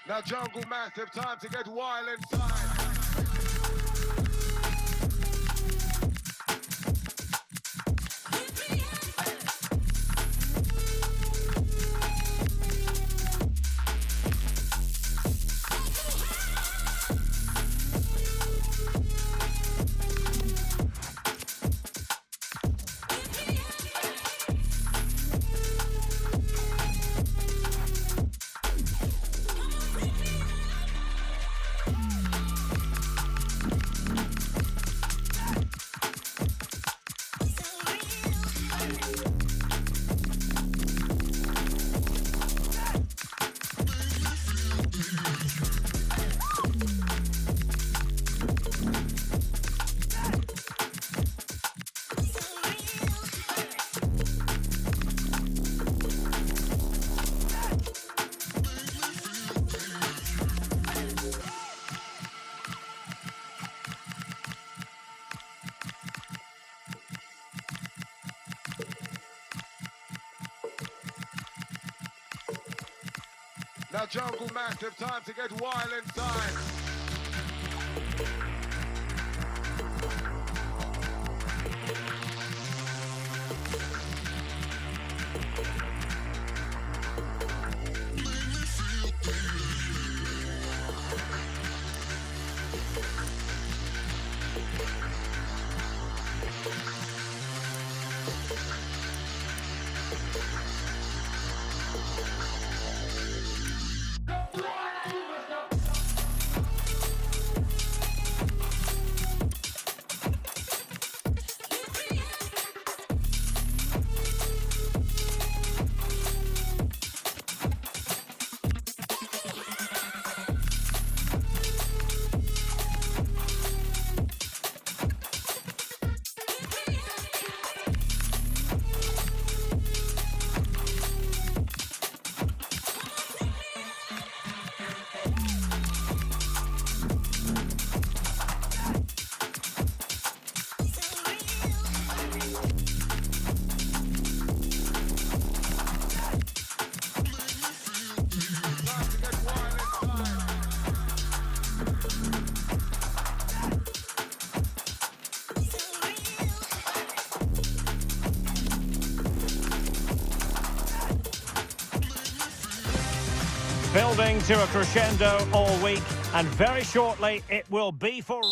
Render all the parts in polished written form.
Now jungle massive, time to get wild inside. Now jungle massive, time to get wild inside. Building to a crescendo all week, and very shortly it will be for...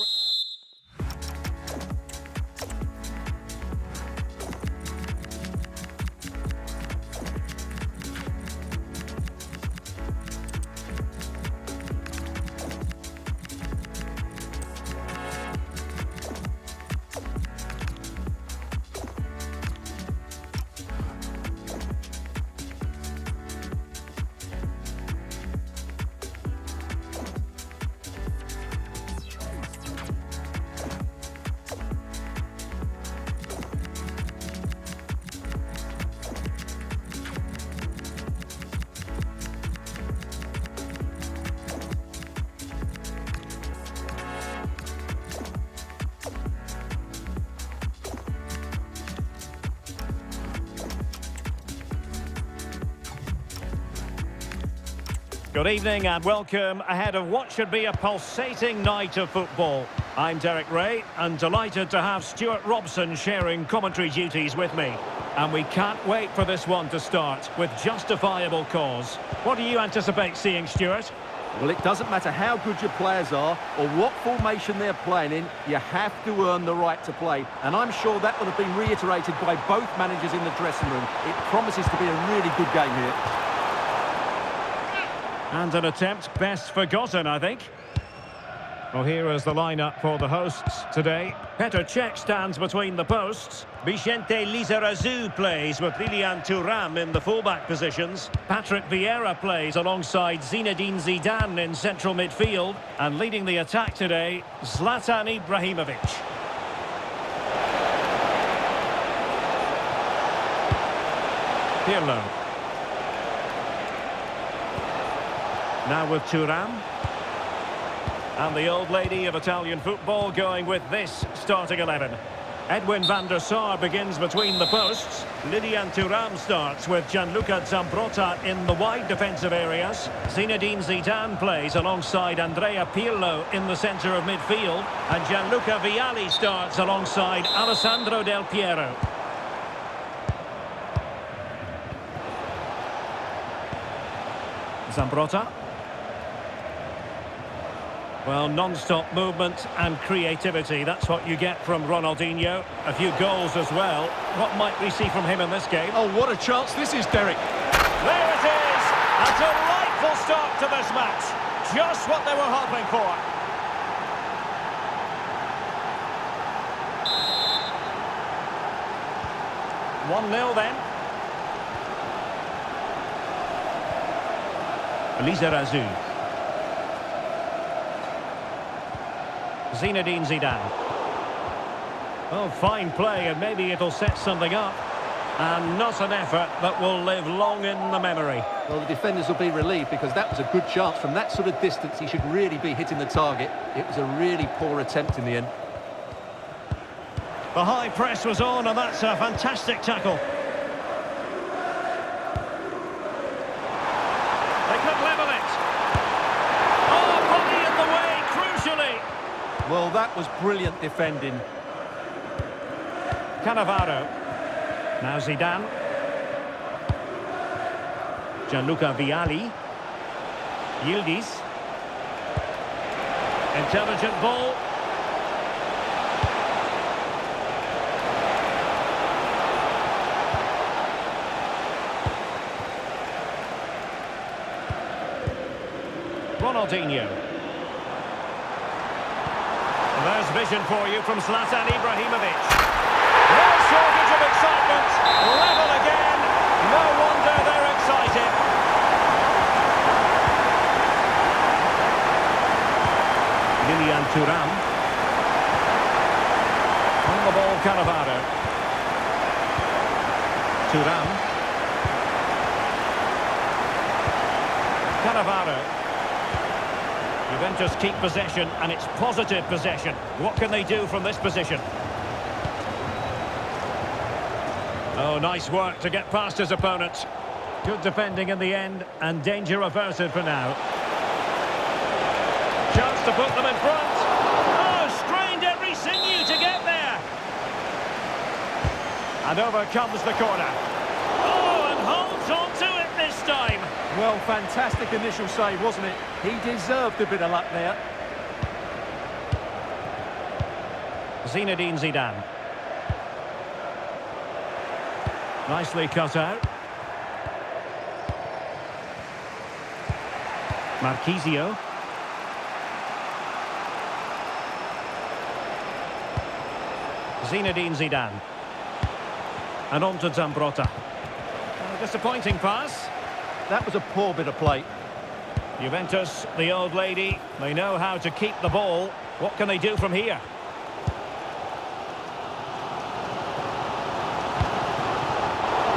Good evening and welcome ahead of what should be a pulsating night of football. I'm Derek Ray and delighted to have Stuart Robson sharing commentary duties with me. And we can't wait for this one to start with justifiable cause. What do you anticipate seeing, Stuart? Well, it doesn't matter how good your players are or what formation they're playing in, you have to earn the right to play. And I'm sure that will have been reiterated by both managers in the dressing room. It promises to be a really good game here. And an attempt best forgotten, I think. Well, here is the lineup for the hosts today. Petr Cech stands between the posts. Vicente Lizarazu plays with Lilian Thuram in the fullback positions. Patrick Vieira plays alongside Zinedine Zidane in central midfield. And leading the attack today, Zlatan Ibrahimovic. Pirlo. Now with Thuram. And the old lady of Italian football going with this starting 11. Edwin van der Sar begins between the posts. Lilian Thuram starts with Gianluca Zambrotta in the wide defensive areas. Zinedine Zidane plays alongside Andrea Pirlo in the centre of midfield. And Gianluca Vialli starts alongside Alessandro Del Piero. Zambrotta. Well, non-stop movement and creativity. That's what you get from Ronaldinho. A few goals as well. What might we see from him in this game? Oh, what a chance this is, Derek. There it is! A delightful start to this match. Just what they were hoping for. One 0 then. Lizarazu. Zinedine Zidane. Oh, fine play, and maybe it'll set something up. And not an effort that will live long in the memory. Well, the defenders will be relieved because that was a good chance. From that sort of distance, he should really be hitting the target. It was a really poor attempt in the end. The high press was on, and that's a fantastic tackle. They could level it. Oh, body in the way, crucially. Well, that was brilliant defending. Cannavaro. Now Zidane. Gianluca Vialli. Yildiz. Intelligent ball. Ronaldinho. And there's vision for you from Zlatan Ibrahimovic. No shortage of excitement. Level again. No wonder they're excited. Lilian Thuram. On the ball, Cannavaro. Thuram. Cannavaro. Juventus keep possession, and it's positive possession. What can they do from this position? Oh, nice work to get past his opponent. Good defending in the end, and danger averted for now. Chance to put them in front. Oh, strained every sinew to get there. And over comes the corner. Oh, and holds on to it this time. Well, fantastic initial save, wasn't it? He deserved a bit of luck there. Zinedine Zidane. Nicely cut out. Marquisio. Zinedine Zidane. And on to Zambrotta. A disappointing pass. That was a poor bit of play. Juventus, the old lady, they know how to keep the ball. What can they do from here?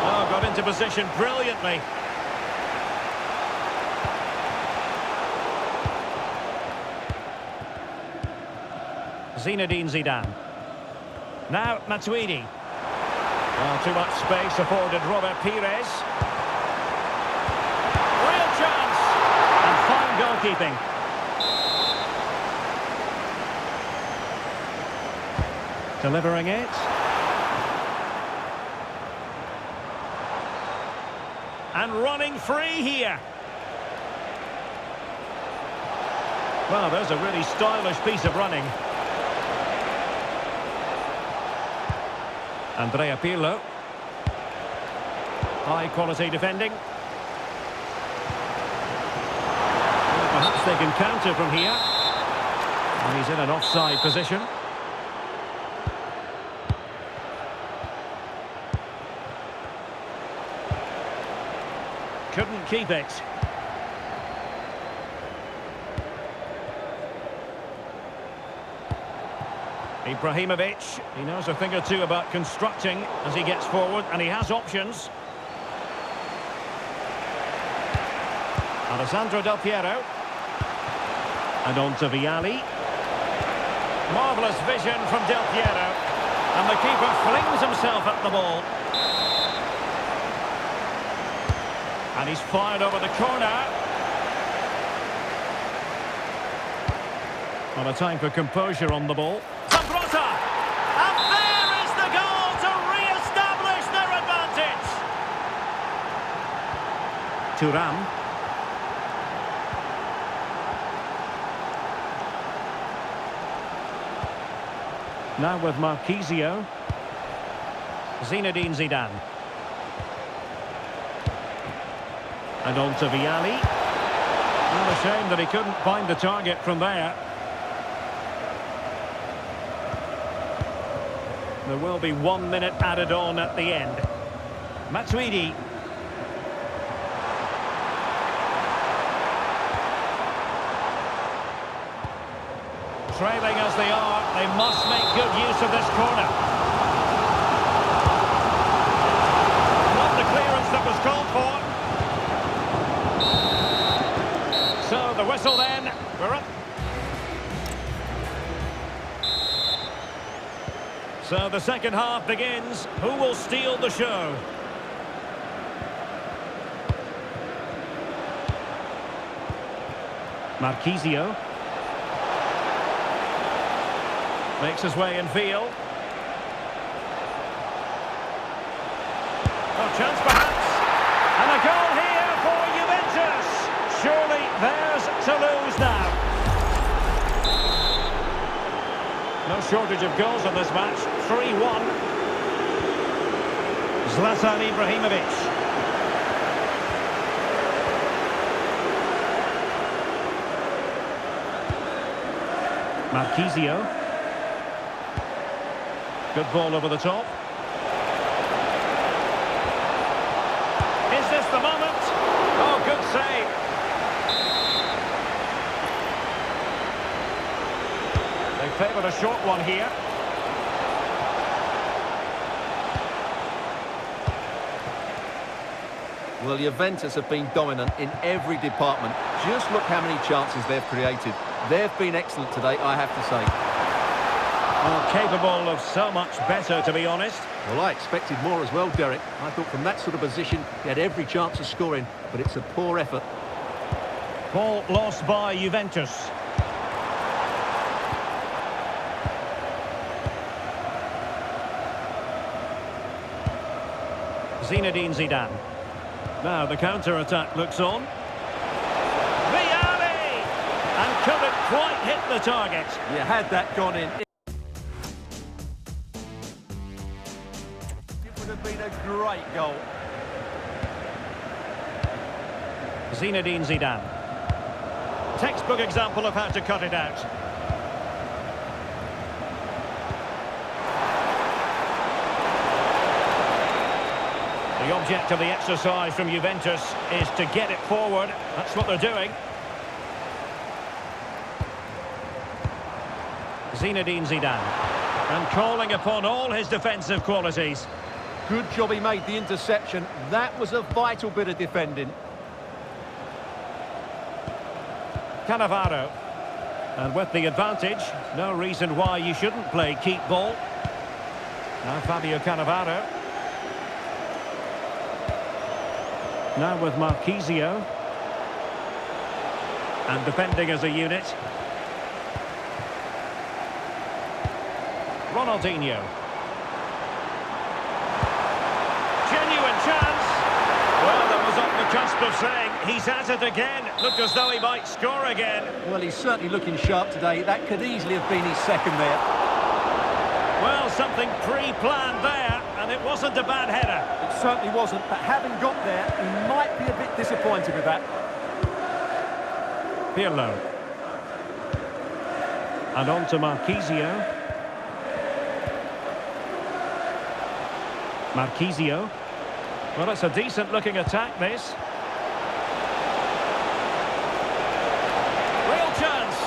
Oh, got into position brilliantly. Zinedine Zidane. Now Matuidi. Well, too much space afforded Robert Pires. Real chance. And fine goalkeeping. Delivering it. And running free here. Well, there's a really stylish piece of running. Andrea Pirlo. High quality defending. Well, perhaps they can counter from here. And he's in an offside position. Couldn't keep it. Ibrahimovic, he knows a thing or two about constructing as he gets forward, and he has options. Alessandro Del Piero. And on to Vialli. Marvellous vision from Del Piero. And the keeper flings himself at the ball. And he's fired over the corner. On a time for composure on the ball. Zambrotta! And there is the goal to re-establish their advantage! Thuram. Now with Marquisio. Zinedine Zidane. And on to Vialli. Well, a shame that he couldn't find the target from there. There will be 1 minute added on at the end. Matuidi. Trailing as they are, they must make good use of this corner. Not the clearance that was called for. So the whistle then, we're up. So the second half begins. Who will steal the show? Marquisio. Makes his way in field. Oh, chance perhaps. And a goal here for Juventus. Surely theirs to lose now. No shortage of goals in this match. 3-1. Zlatan Ibrahimovic. Marquisio. Good ball over the top. Is this the moment? Oh, good save. They favoured a short one here. Well, Juventus have been dominant in every department. Just look how many chances they've created. They've been excellent today, I have to say. Well, capable of so much better, to be honest. Well, I expected more as well, Derek. I thought from that sort of position, he had every chance of scoring, but it's a poor effort. Ball lost by Juventus. Zinedine Zidane. Now the counter-attack looks on. Vialli! And couldn't quite hit the target. You had that gone in. It would have been a great goal. Zinedine Zidane. Textbook example of how to cut it out. The object of the exercise from Juventus is to get it forward. That's what they're doing. Zinedine Zidane. And calling upon all his defensive qualities. Good job he made the interception. That was a vital bit of defending. Cannavaro. And with the advantage, no reason why you shouldn't play keep ball. Now Fabio Cannavaro. Now with Marquisio. And defending as a unit. Ronaldinho. Genuine chance. Well, that was on the cusp of saying he's at it again. Looked as though he might score again. Well, he's certainly looking sharp today. That could easily have been his second there. Well, something pre-planned there, and it wasn't a bad header. It certainly wasn't, but having got there, he might be a bit disappointed with that. Pirlo. And on to Marquisio. Marquisio. Well, it's a decent-looking attack, this. Real chance.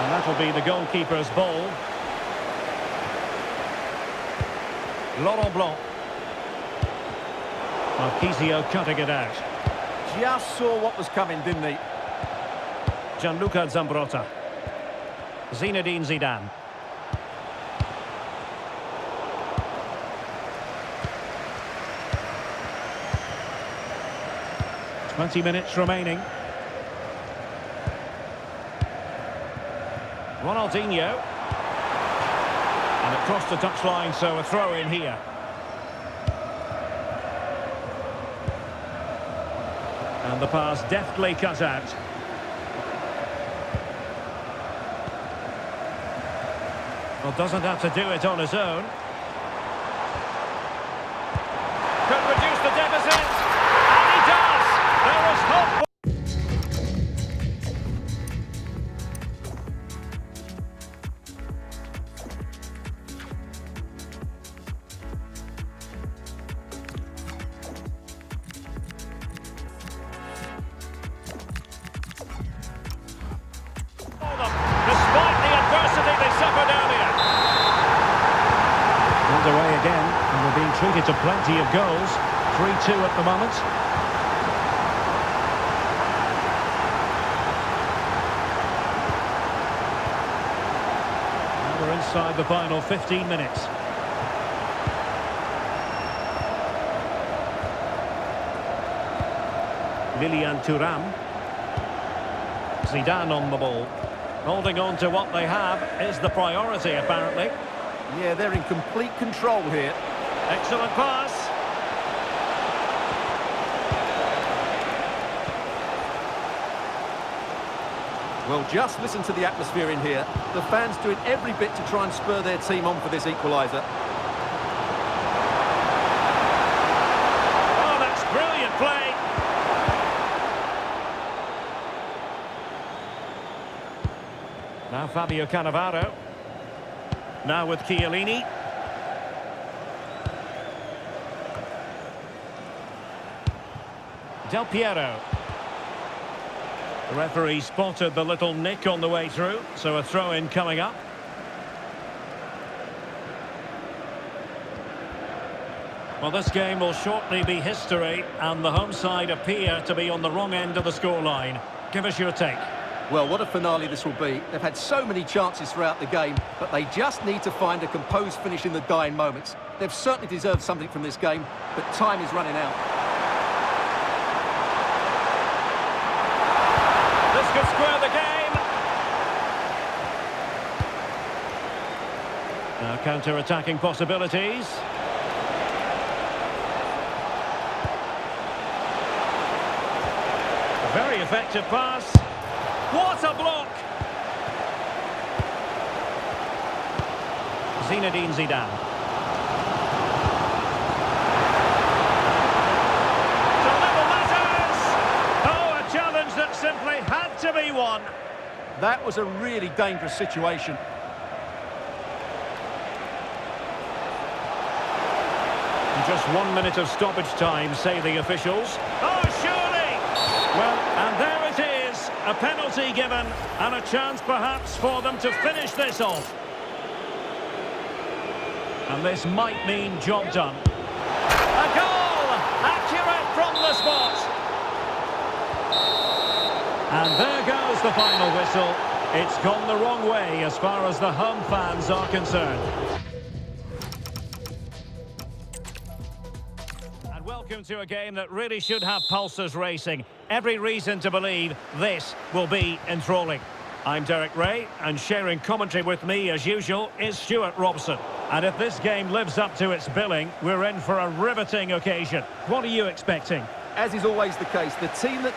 And that'll be the goalkeeper's ball. Laurent Blanc. Marquisio cutting it out. Just saw what was coming, didn't he? Gianluca Zambrotta. Zinedine Zidane. 20 minutes remaining. Ronaldinho. And across the touchline, so a throw in here. And the pass deftly cut out. Well, doesn't have to do it on his own. Could reduce the deficit. And he does! There is hope. Despite the adversity they suffered earlier. Underway again, and we're being treated to plenty of goals. 3-2 at the moment. Now we're inside the final 15 minutes. Lilian Thuram. Zidane on the ball. Holding on to what they have is the priority, apparently. Yeah, they're in complete control here. Excellent pass. Well, just listen to the atmosphere in here. The fans doing every bit to try and spur their team on for this equaliser. Oh, that's brilliant play. Now Fabio Cannavaro. Now with Chiellini. Del Piero. The referee spotted the little nick on the way through, so a throw-in coming up. Well, this game will shortly be history, and the home side appear to be on the wrong end of the scoreline. Give us your take. Well, what a finale this will be. They've had so many chances throughout the game, but they just need to find a composed finish in the dying moments. They've certainly deserved something from this game, but time is running out. This could square the game. Now counter-attacking possibilities. A very effective pass. What a block! Zinedine Zidane. To level matters! Oh, a challenge that simply had to be won. That was a really dangerous situation. Just 1 minute of stoppage time, say the officials. Oh, surely! Well, and there it is. A penalty given, and a chance perhaps for them to finish this off. And this might mean job done. A goal! Accurate from the spot. And there goes the final whistle. It's gone the wrong way as far as the home fans are concerned. Welcome to a game that really should have pulses racing. Every reason to believe this will be enthralling. I'm Derek Ray, and sharing commentary with me, as usual, is Stuart Robson. And if this game lives up to its billing, we're in for a riveting occasion. What are you expecting? As is always the case, the team that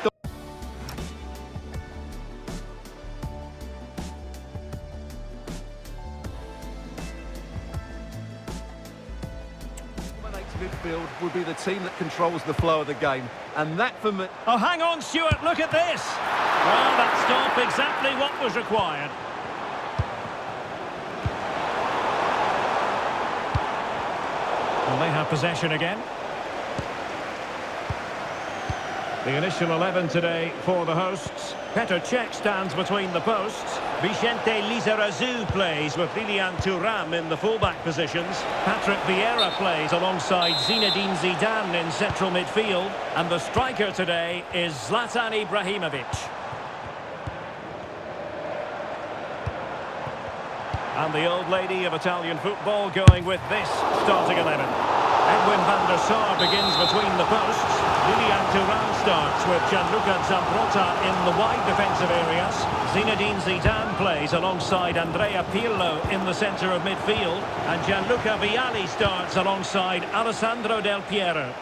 midfield will be the team that controls the flow of the game, and that for me... Oh, hang on, Stuart, look at this! Well, that stop exactly what was required. Well, they have possession again. The initial 11 today for the hosts. Petr Cech stands between the posts. Vicente Lizarazu plays with Lilian Thuram in the fullback positions. Patrick Vieira plays alongside Zinedine Zidane in central midfield. And the striker today is Zlatan Ibrahimovic. And the old lady of Italian football going with this starting 11. Edwin van der Sar begins between the posts. Lilian Thuram starts with Gianluca Zambrotta in the wide defensive areas. Zinedine Zidane plays alongside Andrea Pirlo in the centre of midfield. And Gianluca Vialli starts alongside Alessandro Del Piero.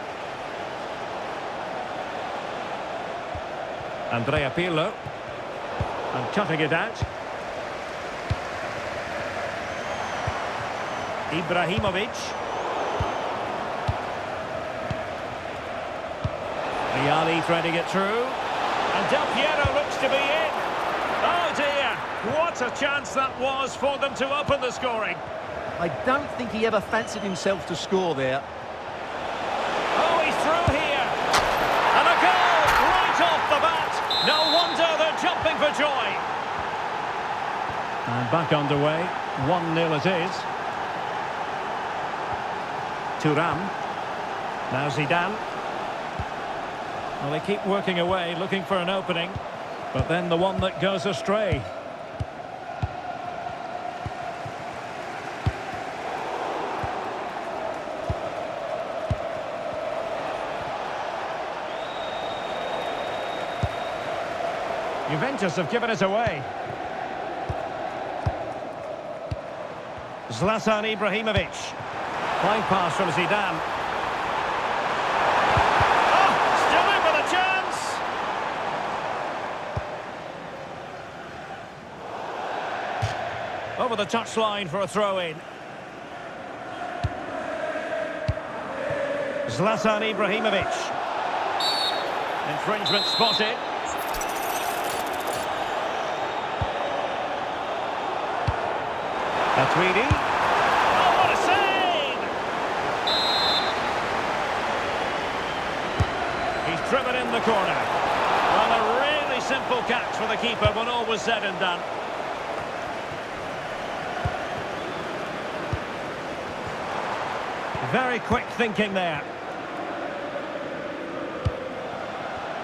Andrea Pirlo. And cutting it out. Ibrahimovic. Vialli threading it through. And Del Piero looks to be in. Oh dear, what a chance that was for them to open the scoring. I don't think he ever fancied himself to score there. Oh, he's through here. And a goal right off the bat. No wonder they're jumping for joy. And back underway. 1-0 it is. Thuram. Now Zidane. Well, they keep working away, looking for an opening. But then the one that goes astray. Juventus have given it away. Zlatan Ibrahimovic. Fine pass from Zidane. Oh, still in with a chance. Over the touchline for a throw-in. Zlatan Ibrahimovic. Infringement spotted. Matuidi. Oh, what a save! He's driven in the corner. Well, a really simple catch for the keeper when all was said and done. Very quick thinking there.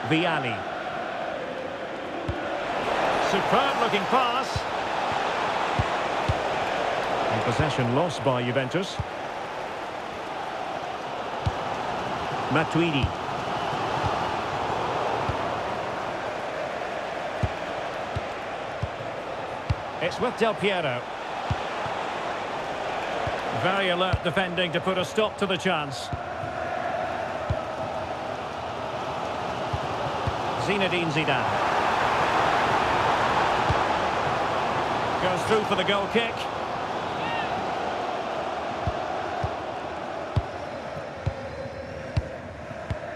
Vialli. Superb looking pass. And possession lost by Juventus. Matuidi. It's with Del Piero. Very alert defending to put a stop to the chance. Zinedine Zidane. Goes through for the goal kick.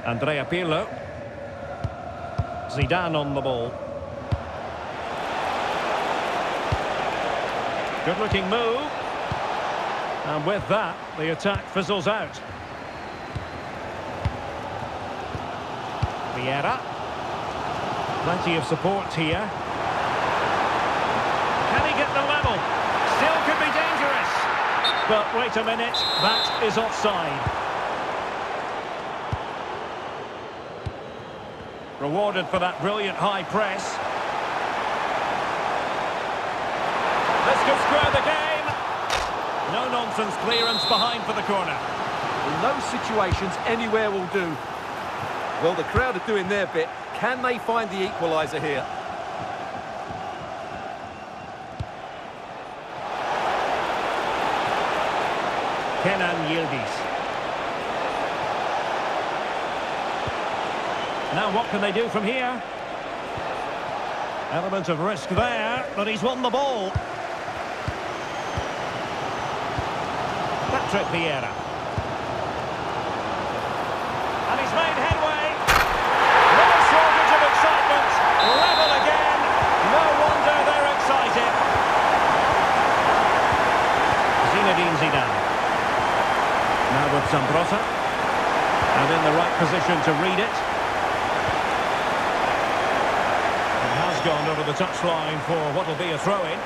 Andrea Pirlo. Zidane on the ball. Good looking move. And with that, the attack fizzles out. Vieira. Plenty of support here. Can he get the level? Still could be dangerous. But wait a minute, that is offside. Rewarded for that brilliant high press. This could square the game. No-nonsense clearance behind for the corner. In those situations, anywhere will do. Well, the crowd are doing their bit. Can they find the equaliser here? Kenan Yildiz. Now what can they do from here? Element of risk there, but he's won the ball. Patrick Vieira. And he's made headway. No shortage of excitement. Level again. No wonder they're excited. Zinedine Zidane. Now with Zambrotta. And in the right position to read it. Gone over the touchline for what will be a throw-in.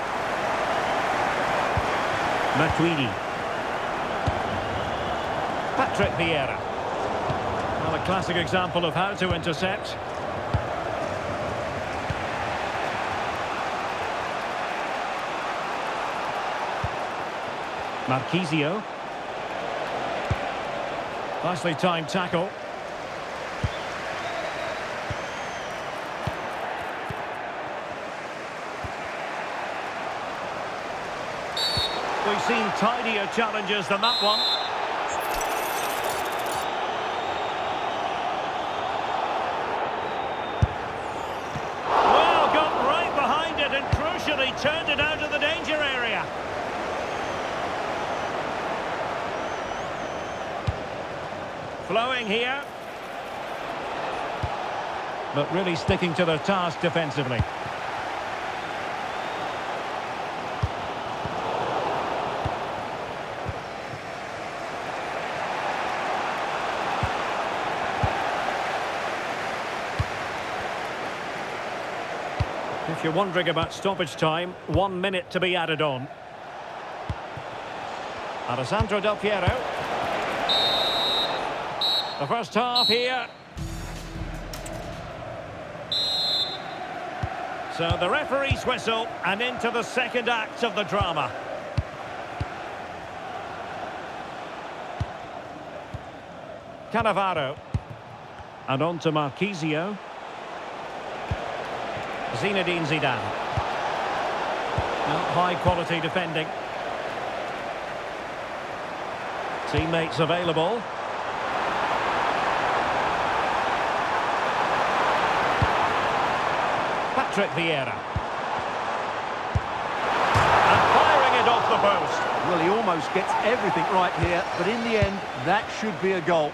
Matuidi. Patrick Vieira. Well, a classic example of how to intercept. Marquisio. Nicely timed tackle. We've seen tidier challenges than that one. Well, got right behind it and crucially turned it out of the danger area. Flowing here. But really sticking to their task defensively. If you're wondering about stoppage time, 1 minute to be added on. Alessandro Del Piero. The first half here. So the referee's whistle and into the second act of the drama. Cannavaro. And on to Marquisio. Zinedine Zidane. High quality defending. Teammates available. Patrick Vieira. And firing it off the post. Well, he almost gets everything right here, but in the end, that should be a goal.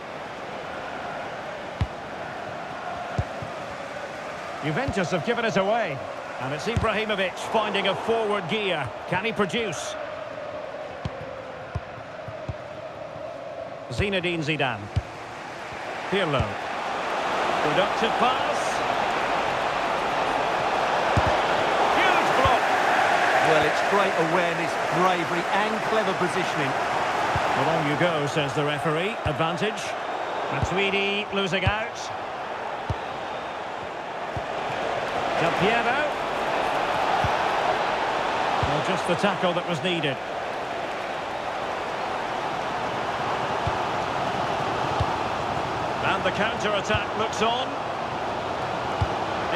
Juventus have given it away. And it's Ibrahimovic finding a forward gear. Can he produce? Zinedine Zidane. Pirlo. Productive pass. Huge block. Well, it's great awareness, bravery and clever positioning. Well, on you go, says the referee. Advantage. Matuidi losing out. Del Piero. Well, just the tackle that was needed. And the counter-attack looks on.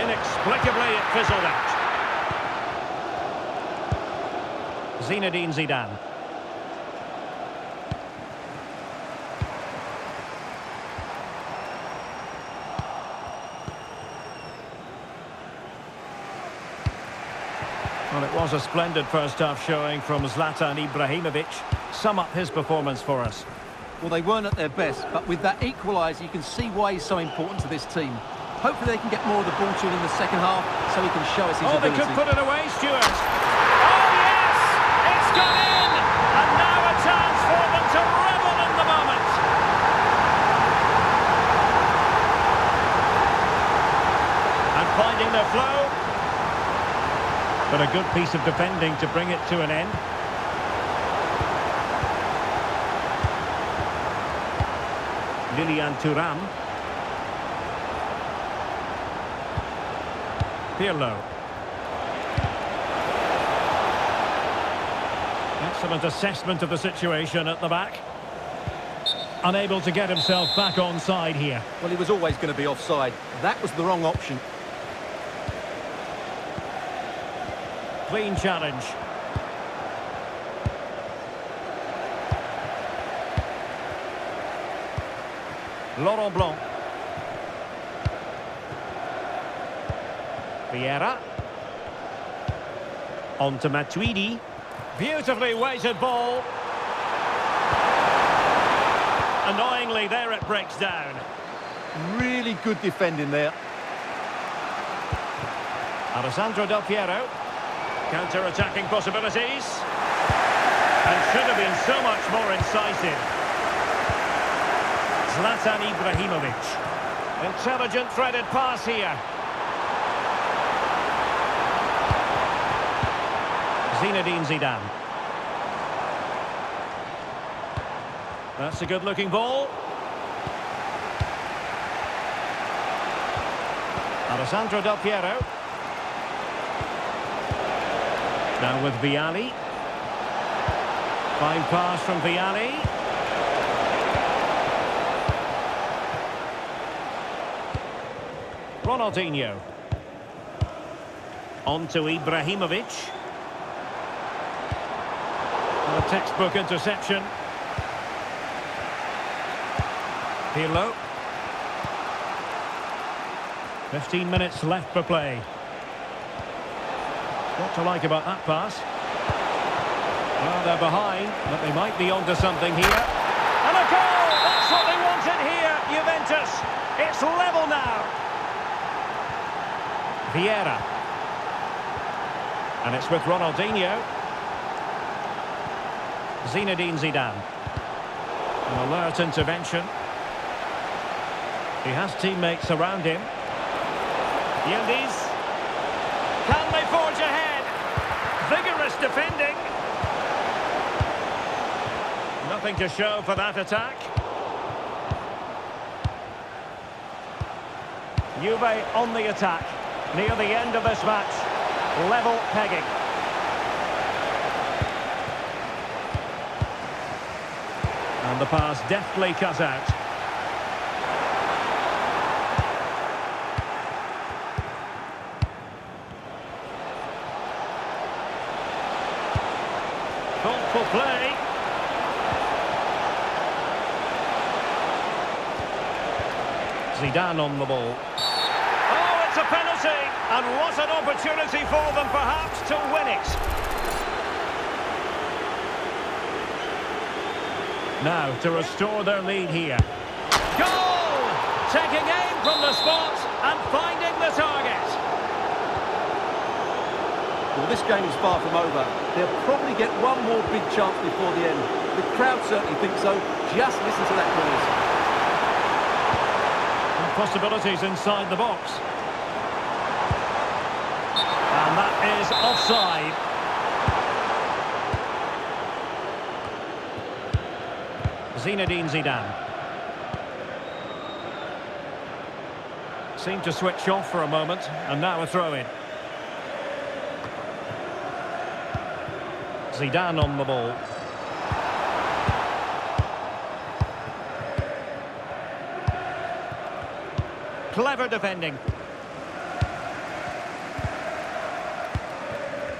Inexplicably, it fizzled out. Zinedine Zidane. Well, it was a splendid first-half showing from Zlatan Ibrahimovic. Sum up his performance for us. Well, they weren't at their best, but with that equaliser, you can see why he's so important to this team. Hopefully they can get more of the ball to him in the second half, so he can show us his ability. They could put it away, Stuart. Oh, yes! It's gone in! And now a chance for them to revel in the moment. And finding their flow. But a good piece of defending to bring it to an end. Lilian Thuram. Pirlo. Excellent assessment of the situation at the back. Unable to get himself back onside here. Well, he was always going to be offside. That was the wrong option. Clean challenge. Laurent Blanc. Vieira. On to Matuidi. Beautifully weighted ball. Annoyingly, there it breaks down. Really good defending there. Alessandro Del Piero. Counter-attacking possibilities. And should have been so much more incisive. Zlatan Ibrahimovic. Intelligent threaded pass here. Zinedine Zidane. That's a good-looking ball. Alessandro Del Piero. Now with Vialli. Fine pass from Vialli. Ronaldinho. On to Ibrahimovic. And a textbook interception. Pirlo. 15 minutes left for play. What to like about that pass? Well, they're behind, but they might be onto something here. And a goal! That's what they wanted here, Juventus. It's level now. Vieira. And it's with Ronaldinho. Zinedine Zidane. An alert intervention. He has teammates around him. Yildiz. Can they forge ahead? Vigorous defending. Nothing to show for that attack. Juve on the attack. Near the end of this match. Level pegging. And the pass deftly cut out. Thoughtful play. Zidane on the ball. Oh, it's a penalty! And what an opportunity for them, perhaps, to win it. Now, to restore their lead here. Goal! Taking aim from the spot and finding the target. Well, this game is far from over. They'll probably get one more big chance before the end. The crowd certainly think so. Just listen to that noise. And possibilities inside the box. And that is offside. Zinedine Zidane. Seemed to switch off for a moment, and now a throw-in. Zidane on the ball. Clever defending.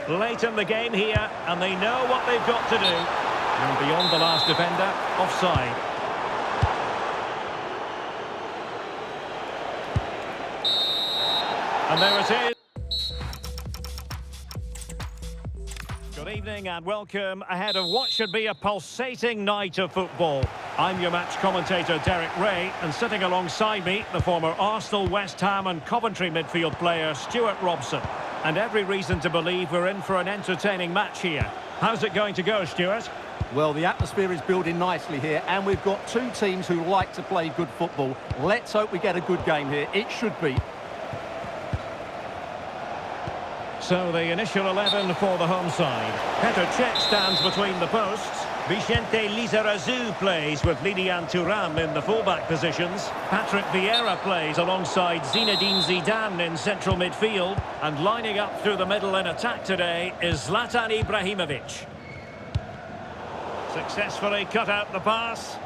Late in the game here, and they know what they've got to do. And beyond the last defender, offside. And there it is. Good evening and welcome ahead of what should be a pulsating night of football. I'm your match commentator Derek Ray, and sitting alongside me, the former Arsenal, West Ham and Coventry midfield player Stuart Robson. And every reason to believe we're in for an entertaining match here. How's it going to go, Stuart? Well, the atmosphere is building nicely here, and we've got two teams who like to play good football. Let's hope we get a good game here. It should be. So the initial 11 for the home side. Petr Cech stands between the posts. Vicente Lizarazu plays with Lilian Thuram in the fullback positions. Patrick Vieira plays alongside Zinedine Zidane in central midfield. And lining up through the middle in attack today is Zlatan Ibrahimovic. Successfully cut out the pass.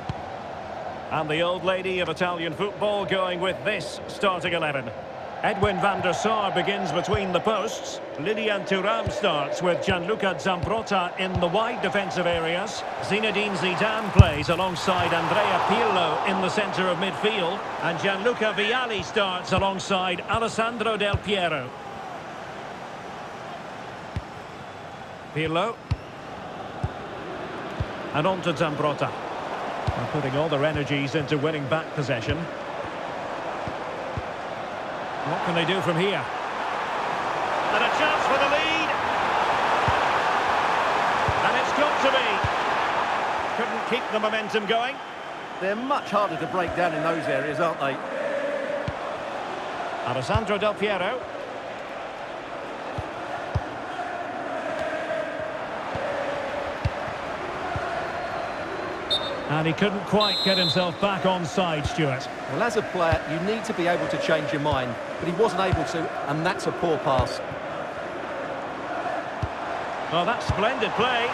And the old lady of Italian football going with this starting 11. Edwin van der Sar begins between the posts. Lilian Thuram starts with Gianluca Zambrotta in the wide defensive areas. Zinedine Zidane plays alongside Andrea Pirlo in the centre of midfield. And Gianluca Vialli starts alongside Alessandro Del Piero. Pirlo. And on to Zambrotta. They're putting all their energies into winning back possession. What can they do from here? And a chance for the lead. And it's got to be. Couldn't keep the momentum going. They're much harder to break down in those areas, aren't they? Alessandro Del Piero. And he couldn't quite get himself back on side, Stuart. Well, as a player, you need to be able to change your mind, but he wasn't able to, and that's a poor pass. Well, that's splendid play.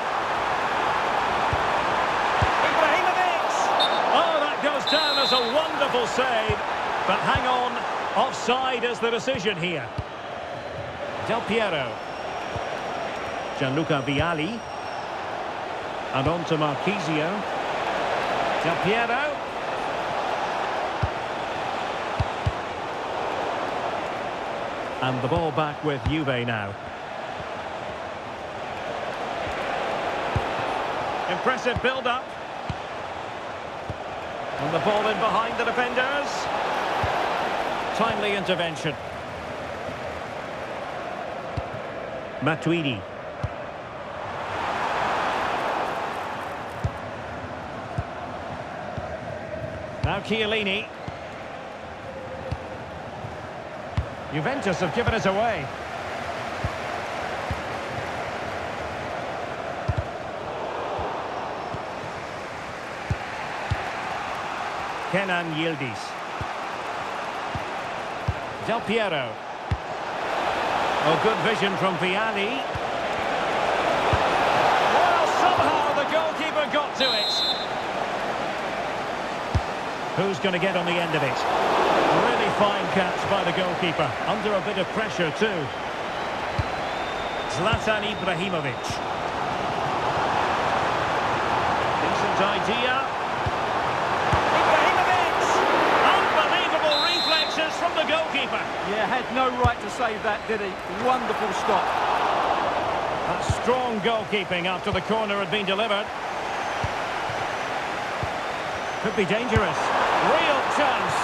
Ibrahimovic! Oh, that goes down as a wonderful save. But hang on, Offside is the decision here. Del Piero. Gianluca Vialli. And on to Marchisio. Del Piero. And the ball back with Juve now. Impressive build-up. And the ball in behind the defenders. Timely intervention. Matuidi. Now Chiellini. Juventus have given it away. Kenan Yildiz. Del Piero. Oh, good vision from Vialli. Well, somehow the goalkeeper got to it. Who's going to get on the end of it? Really fine catch by the goalkeeper. Under a bit of pressure too. Zlatan Ibrahimovic. Decent idea. Ibrahimovic! Unbelievable reflexes from the goalkeeper. Yeah, had no right to save that, did he? Wonderful stop. That's strong goalkeeping after the corner had been delivered. Could be dangerous. Real chance.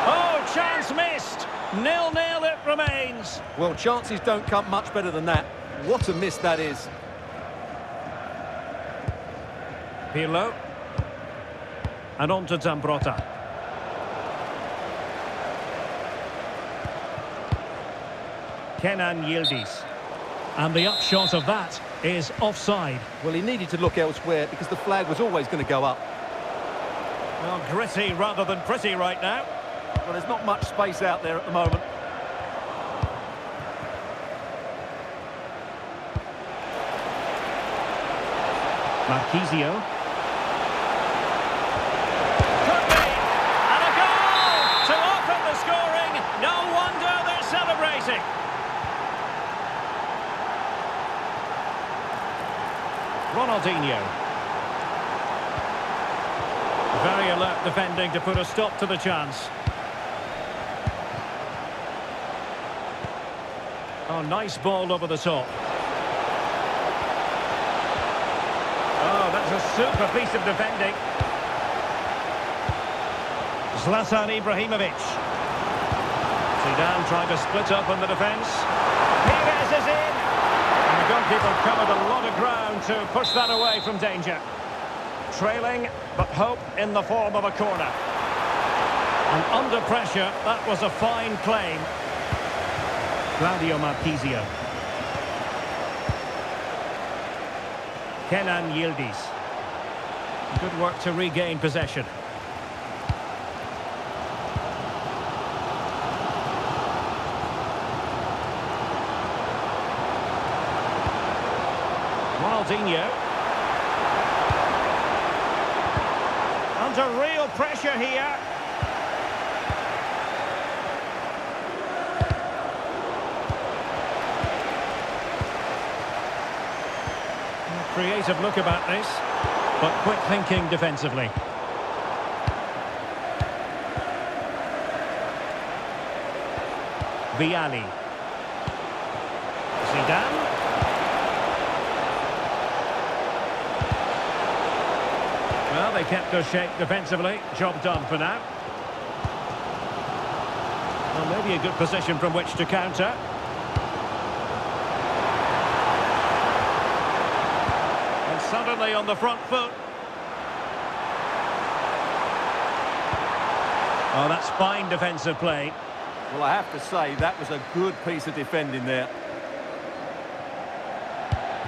Oh, chance missed. 0-0 it remains. Well, chances don't come much better than that. What a miss that is. Pirlo. And on to Zambrotta. Kenan Yildiz. And the upshot of that is offside. Well, he needed to look elsewhere because the flag was always going to go up. Well, gritty rather than pretty right now. Well, there's not much space out there at the moment. Marchisio. Could be! And a goal! To open the scoring. No wonder they're celebrating. Ronaldinho. Very alert defending to put a stop to the chance. Oh, nice ball over the top. Oh, that's a super piece of defending. Zlatan Ibrahimovic. Zidane trying to split up in the defence. Perez is in. And the goalkeeper covered a lot of ground to push that away from danger. Trailing, but hope in the form of a corner. And under pressure, that was a fine claim. Claudio Marchisio. Kenan Yildiz. Good work to regain possession. Ronaldinho. Under real pressure here. Creative look about this, but quick thinking defensively. Vialli. Zidane. Well, they kept their shape defensively. Job done for now. Well, maybe a good position from which to counter. And suddenly on the front foot. Oh, that's fine defensive play. Well, I have to say, that was a good piece of defending there.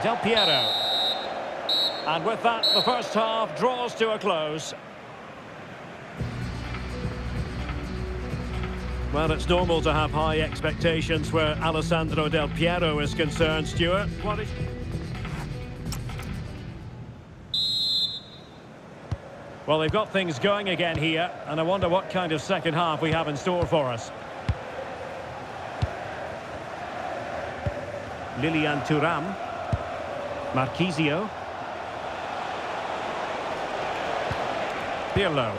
Del Piero. And with that, the first half draws to a close. Well, it's normal to have high expectations where Alessandro Del Piero is concerned, Stuart. What is... Well, they've got things going again here, and I wonder what kind of second half we have in store for us. Lilian Thuram. Marchisio. Pirlo.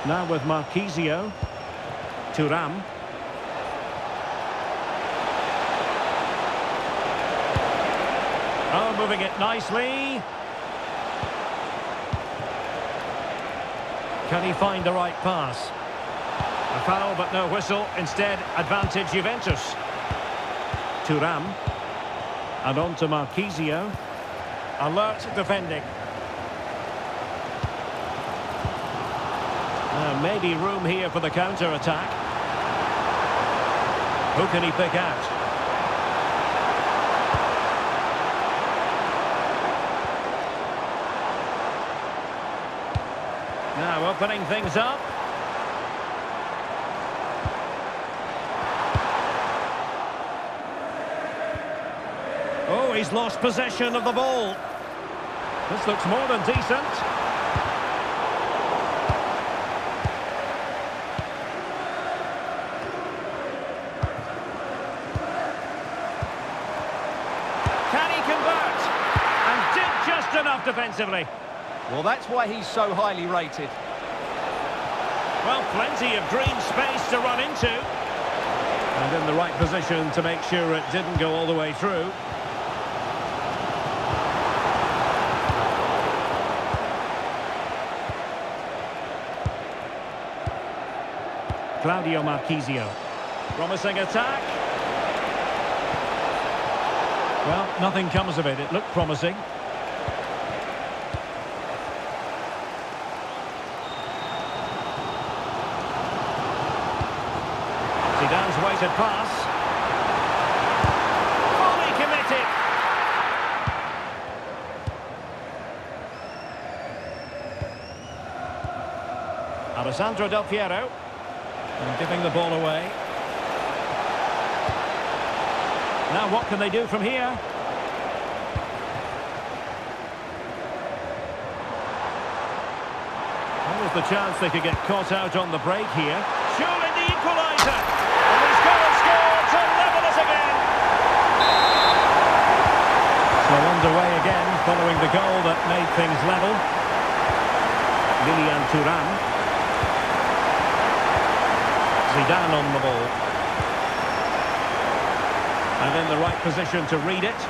Now with Marchisio. Thuram. Oh, moving it nicely. Can he find the right pass? A foul, but no whistle. Instead, advantage Juventus. Thuram. And on to Marchisio. Alert defending. Maybe room here for the counter-attack. Who can he pick out? Now opening things up. Oh, he's lost possession of the ball. This looks more than decent. Can he convert? And did just enough defensively. Well, that's why he's so highly rated. Well, plenty of green space to run into. And in the right position to make sure it didn't go all the way through. Claudio Marchisio. Promising attack. Well, nothing comes of it. It looked promising. Zidane's weighted pass. Fully committed. Alessandro Del Piero. And giving the ball away. Now what can they do from here? What was the chance they could get caught out on the break here? Surely the equaliser! And he's got to score to level us again! So underway again, following the goal that made things level. Lilian Thuram. Zidane on the ball. And in the right position to read it.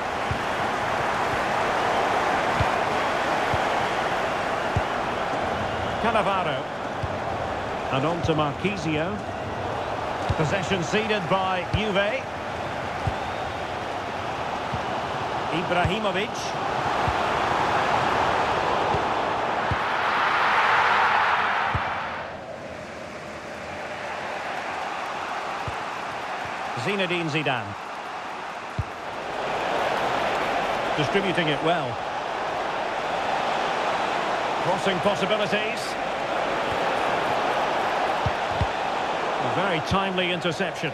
Cannavaro. And on to Marchisio. Possession ceded by JUV. Ibrahimovic. Zinedine Zidane. Distributing it well. Crossing possibilities. A very timely interception.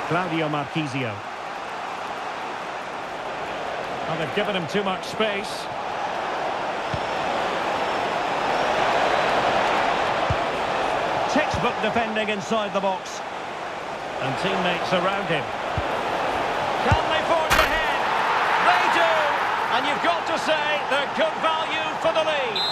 Claudio Marchisio. Well, they've given him too much space. Textbook defending inside the box. And teammates around him. Can they forge ahead? They do! And you've got to say they're good value for the lead.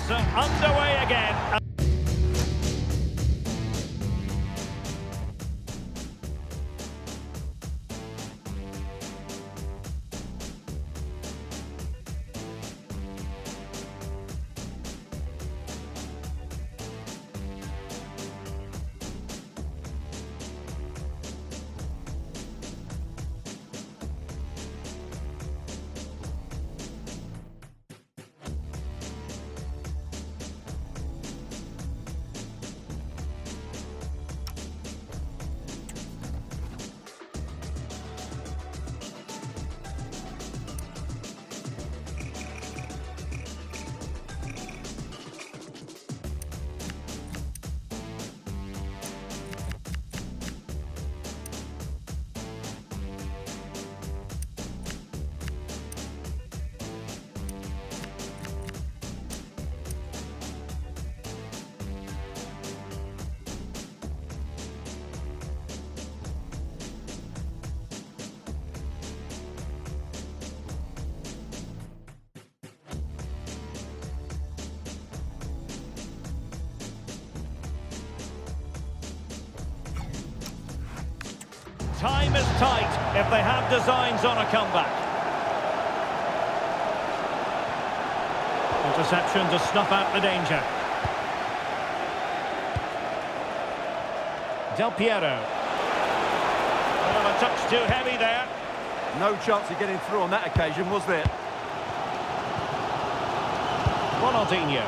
So underway again. Time is tight if they have designs on a comeback. Interception to snuff out the danger. Del Piero. Well, a touch too heavy there. No chance of getting through on that occasion, was there? Ronaldinho.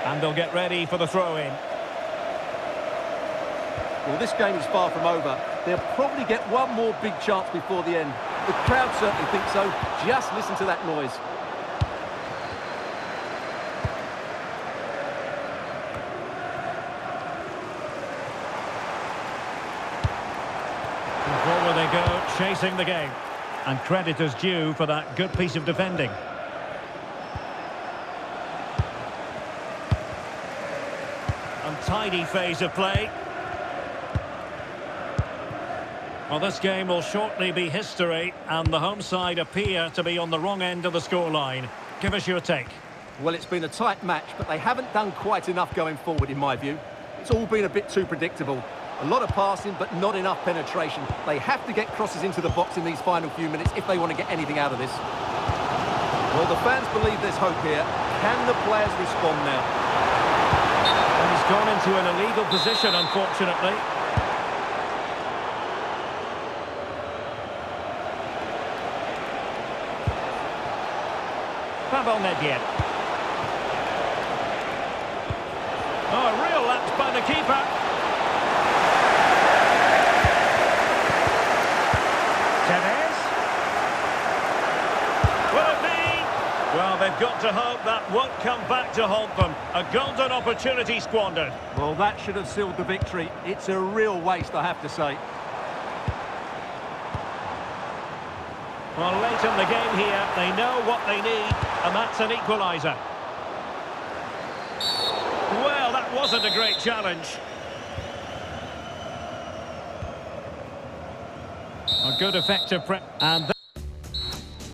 And they'll get ready for the throw-in. Well, this game is far from over. They'll probably get one more big chance before the end. The crowd certainly think so. Just listen to that noise. And forward they go, chasing the game. And credit is due for that good piece of defending. Untidy phase of play. Well, this game will shortly be history, and the home side appear to be on the wrong end of the scoreline. Give us your take. Well, it's been a tight match, but they haven't done quite enough going forward, in my view. It's all been a bit too predictable. A lot of passing, but not enough penetration. They have to get crosses into the box in these final few minutes if they want to get anything out of this. Well, the fans believe there's hope here. Can the players respond now? He's gone into an illegal position, unfortunately. Pavel Nedved. Oh, a real lapse by the keeper. Tevez. Will it be? Well, they've got to hope that won't come back to haunt them. A golden opportunity squandered. Well, that should have sealed the victory. It's a real waste, I have to say. Well, late in the game here, they know what they need, and that's an equaliser. Well, that wasn't a great challenge. A good effective prep. And